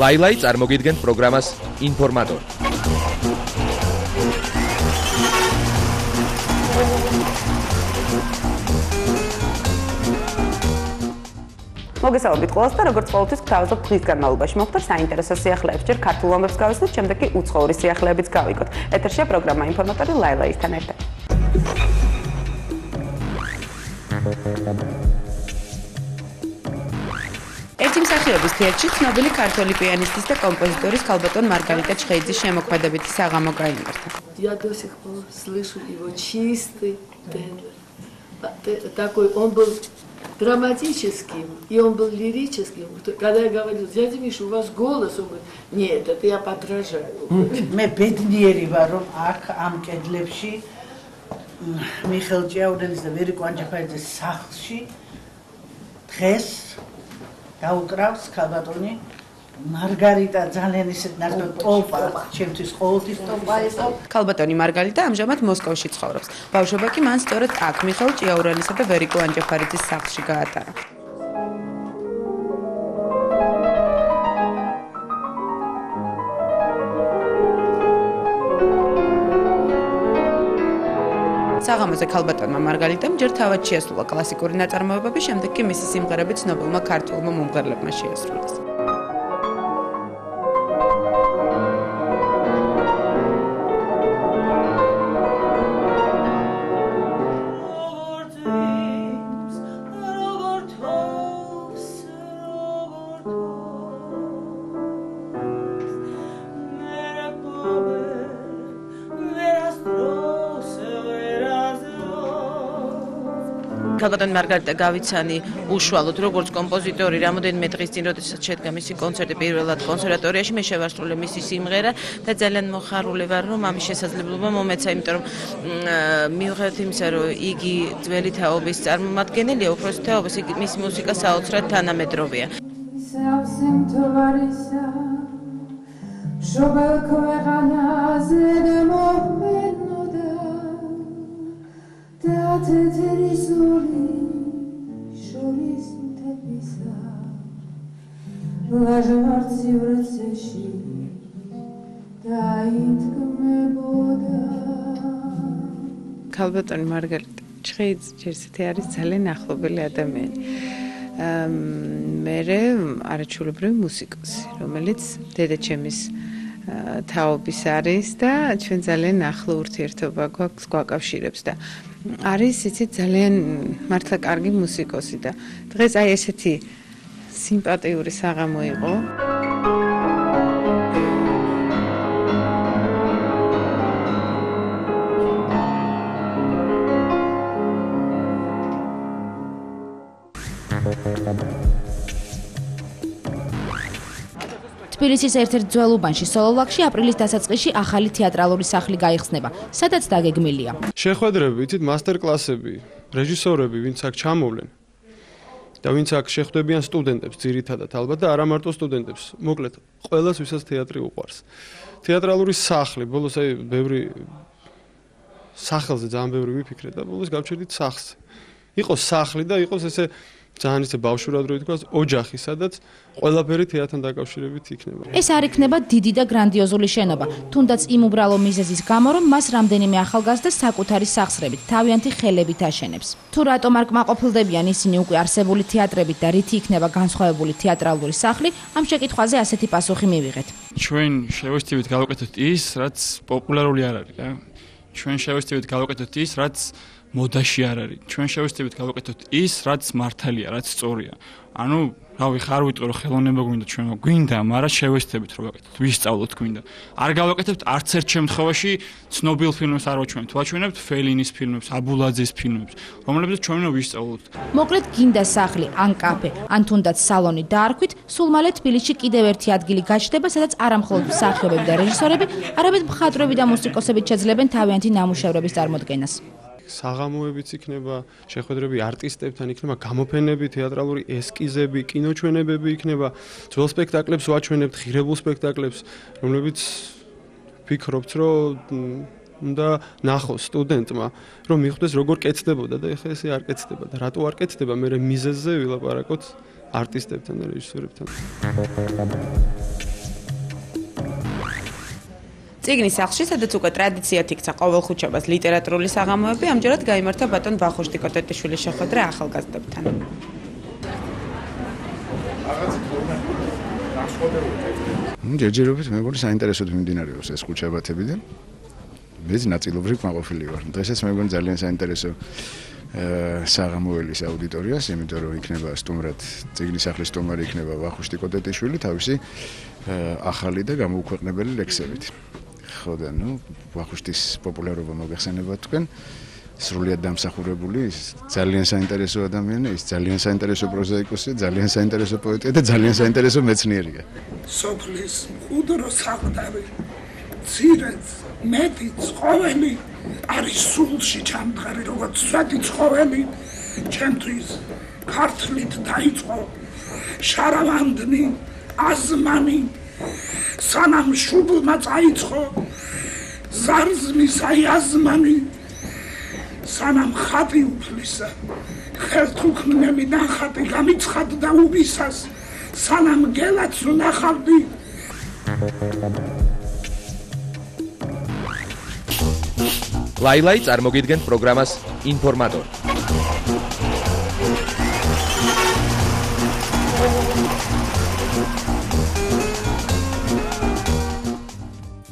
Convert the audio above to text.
ლაილაი წარმოგიდგენთ პროგრამას ინფორმატორი. მოგესალმებით ყველას და როგორც ყოველთვის გთავაზობთ დღის განმავლობაში მოხდა საინტერესო სიახლეებს, ჯერ ქართულ ამბებს გავისმოთ, შემდეგ კი უცხოური სიახლეებიც გავიგოთ. ეთერშია პროგრამა ინფორმატორი ლაილაისთან ერთად. ერთი მსახიობის თეატრში ცნობილი ქართველი პიანისტის და композитორის ქალბატონ მარგარიტა ჩხეიძის შემოქმედებითი საღამო გაიმართა. Я до сих пор слышу его чистый тенор. Такой он был драматическим, и он был лирическим. Когда я говорила, дядя Миша, у вас голос, он говорит, нет, это я подражаю. მე ბედნიერი ვარ, რომ აქ ამ კედლებში მიხეილ ჭიაურელის და ვერიკო ანჯაფარიძის სახლში დღეს გაუკრავს ქალბატონი მარგარიტა ძალიან ისეთ ნახოთ ტოპა, ჩემთვის ყოველთვის ტოპა იყო. ქალბატონი მარგარიტა ამჟამად მოსკოვში ცხოვრობს. ბავშვობა კი მან სწორედ აქ მიხეილ ჭიაურელისა და ვერიკო ანჯაფარიძის სახლში გაატარა. საღამოზე ქალბატონმა მარგარიტამ ჯერ თავად შეასრულა კლასიკური ნაწარმოებები, შემდეგ კი მისი სიმღერები ცნობილმა ქართველმა მომღერლებმა შეასრულეს. ქალბატონი მარგარიტა გავიცანი უშუალოდ როგორც კომპოზიტორი, რამოდენიმე დღის წინ, როდესაც შედგა მისი კონცერტი პირველად კონსერვატორიაში, მე შევასრულე მისი სიმღერა და ძალიან მოხარული ვარ, რომ ამის შესაძლებლობა მომეცა, იმიტომ რომ მიუხედავად იმისა, რომ იგი ძველი თაობის წარმომადგენელია, უფროსი თაობის, მისი მუსიკა საოცრად თანამედროვეა. ქალბატონი მარგარიტა ჩხეიძე არის ძალიან ახლობელი ადამიანი. მე არაჩვეულებრივი მუსიკოსი, რომელიც დედაჩემის თაობის არის და ჩვენ ძალიან ახლო ურთიერთობა გვაქვს, გვაკავშირებს და არის იცით ძალიან მართლა კარგი მუსიკოსი და დღეს აი ესეთი სიმპათიური საღამო იყო. თბილისის ერთ-ერთ ძველ უბანში სოლოლაკში აპრილის დასაწყისში ახალი თეატრალური სახლი გაიხსნება, სადაც დაგეგმილია. შეხვედრები, იცით, მასტერკლასები, რეჟისორები, ვინც აქ ჩამოვლენ და ვინც აქ შეხვდებიან სტუდენტებს ძირითადად ალბათ და არა მარტო სტუდენტებს, მოკლედ, ყველას ვისაც თეატრი უყვარს. თეატრალური სახლი, ბოლოს აი ბევრი სახელზე ძალიან ბევრი ვიფიქრე და ბოლოს გავჩერდით სახლზე. იყოს სახლი და იყოს ესე ძალიან ისე ბავშვურად რო ითქვას, ოჯახი, სადაც ყველაფერი თეატრთან დაკავშირებით იქნება. ეს არ იქნება დიდი და გრანდიოზული შენობა, თუნდაც იმ უბრალო მიზეზის გამო, რომ მას რამდენიმე ახალგაზრდა საკუთარი სახსრებით, თავიანთი ხელებით აშენებს. თუ რატომ არ კმაყოფილდებიან ისინი უკვე არსებული თეატრებით და რითი იქნება განსხვავებული თეატრალური სახლი, ამ შეკითხვაზე ასეთი პასუხი მივიღეთ. ჩვენ შევესწირეთ გავაკეთოთ ის, რაც პოპულარული არ არის, რა. ჩვენ შევესწირეთ გავაკეთოთ ის, რაც მოდაში არ არის. ჩვენ შევესწირეთ გავაკეთოთ ის, რაც მართალია, რაც სწორია. ანუ, რავი, ხარ ვიტყვი რომ ხელოვნება გვინდა ჩვენ გვინდა, მაგრამ შევესწირეთ რომ გავაკეთოთ, ვისწავლოთ გვინდა. არ გავაკეთებთ არც ერთ შემთხვევაში ცნობილ ფილმებს არ ვაჩვენებთ, ვაჩვენებთ ფელინის ფილმებს, აბულაძის ფილმებს, რომლებიც ჩვენ უნდა ვისწავლოთ. მოკლედ გინდა სახლი, ან კაფე, ან თუნდაც სალონი დაარქვით, სულ მალე თბილისში კიდევ ერთი ადგილი გაჩნდება, სადაც არა მხოლოდ მსახიობები და რეჟისორები, არამედ მხატვრები და მუსიკოსები შეძლებენ თავიანთი ნამუშევრების წარმოდგენას. საღამოებიც იქნება, შეხვედრები არტისტებთან იქნება, გამოფენები, თეატრალური ესკიზები, კინოჩვენებები იქნება, ძველ სპექტაკლებს ვაჩვენებთ, ღირებულ სპექტაკლებს, რომლებიც ვფიქრობთ, რომ უნდა ნახოს სტუდენტმა, რომ მიხვდეს როგორ კეთდებოდა და ეხლა ესე არ კეთდება და რატო არ კეთდება, მე მიზეზზე ვილაპარაკოთ არტისტებთან და რეჟისორებთან. წიგნის სახლში, სადაც უკვე ტრადიციად იქცა ყოველ ხუთშაბათს ლიტერატურული საღამოები, ამჯერად გაიმართა ბატონ ვახუშტი კოტეტიშვილის შეხვედრა ახალგაზრდებთან. ჯერჯერობით მე მგონი საინტერესოდ მიმდინარეობს ეს ხუთშაბათები და მეც ნაწილობრივ კმაყოფილი ვარ. დღესაც მე მგონი ძალიან საინტერესო საღამოელის აუდიტორიას, იმიტომ რომ იქნება სტუმრად წიგნის სახლის სტუმარი იქნება ვახუშტი კოტეტიშვილი თავისი ახალი და გამოუქვეყნებელი ლექსებით. ხო და ვახუშტის პოპულარობა მოგეხსენებათ თქვენ. სრულიად დამსახურებული, ძალიან საინტერესო ადამიანი, ის ძალიან საინტერესო პროზაიკოსია, ძალიან საინტერესო პოეტია და ძალიან საინტერესო მეცნიერია. სოფლის მყუდრო საყდარი, ცირეც, მეტი ცხოველი არის სულში ჩამდგარი, როგორც სვეტი ცხოველი, ჩემთვის ქართლით დაიწყო შარავანდნი, აზმანი, სანამ შუბლმა წაიწყო ზარზმის აი აზმანი, სანამ ხატი უფლისა, ხელთუქმნელი ნახატი გამიცხადდა უბისას, სანამ გელაც ვნახავდი. ლაილაი წარმოგიდგენთ პროგრამას ინფორმატორი.